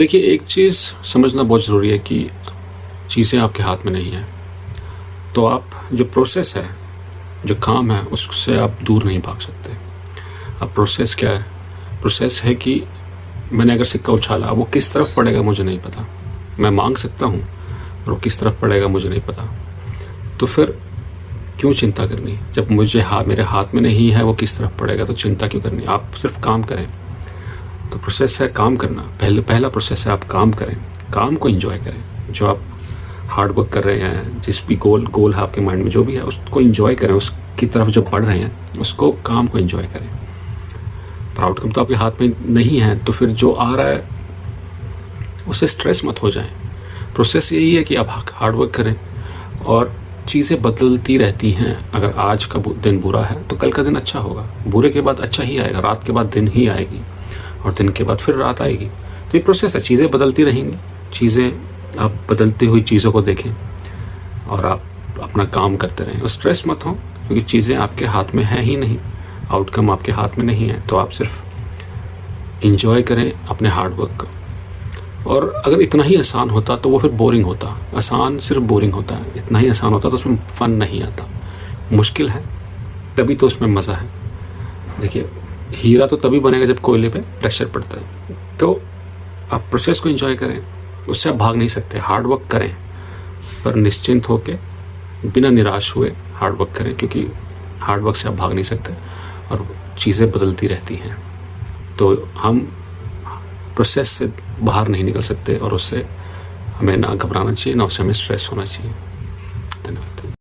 देखिए, एक चीज़ समझना बहुत ज़रूरी है कि चीज़ें आपके हाथ में नहीं हैं। तो आप जो प्रोसेस है, जो काम है, उससे आप दूर नहीं भाग सकते। अब प्रोसेस क्या है? प्रोसेस है कि मैंने अगर सिक्का उछाला, वो किस तरफ पड़ेगा मुझे नहीं पता। मैं माँग सकता हूँ, और वो किस तरफ पड़ेगा मुझे नहीं पता। तो फिर क्यों चिंता करनी? जब मेरे हाथ में नहीं है वो किस तरफ पड़ेगा, तो चिंता क्यों करनी? आप सिर्फ काम करें। तो प्रोसेस है काम करना। पहला प्रोसेस है आप काम करें, काम को एंजॉय करें। जो आप हार्ड वर्क कर रहे हैं, जिस भी गोल है आपके माइंड में, जो भी है उसको एंजॉय करें। उसकी तरफ जो बढ़ रहे हैं उसको, काम को एंजॉय करें। पर आउटकम तो आपके हाथ में नहीं है, तो फिर जो आ रहा है उससे स्ट्रेस मत हो जाएं। प्रोसेस यही है कि आप हार्ड वर्क करें, और चीज़ें बदलती रहती हैं। अगर आज का दिन बुरा है तो कल का दिन अच्छा होगा, बुरे के बाद अच्छा ही आएगा, रात के बाद दिन ही आएगी, और दिन के बाद फिर रात आएगी। तो ये प्रोसेस है, चीज़ें बदलती रहेंगी। आप बदलती हुई चीज़ों को देखें और आप अपना काम करते रहें, और स्ट्रेस मत हो, क्योंकि चीज़ें आपके हाथ में है ही नहीं, आउटकम आपके हाथ में नहीं है। तो आप सिर्फ इंजॉय करें अपने हार्ड वर्क को। और अगर इतना ही आसान होता तो वो फिर बोरिंग होता। आसान सिर्फ बोरिंग होता है, इतना ही आसान होता तो उसमें फ़न नहीं आता। मुश्किल है तभी तो उसमें मज़ा है। देखिए, हीरा तो तभी बनेगा जब कोयले पे प्रेशर पड़ता है। तो आप प्रोसेस को एंजॉय करें, उससे आप भाग नहीं सकते। हार्ड वर्क करें, पर निश्चिंत होकर, बिना निराश हुए हार्ड वर्क करें, क्योंकि हार्ड वर्क से आप भाग नहीं सकते, और चीज़ें बदलती रहती हैं। तो हम प्रोसेस से बाहर नहीं निकल सकते, और उससे हमें ना घबराना चाहिए, ना उससे हमें स्ट्रेस होना चाहिए।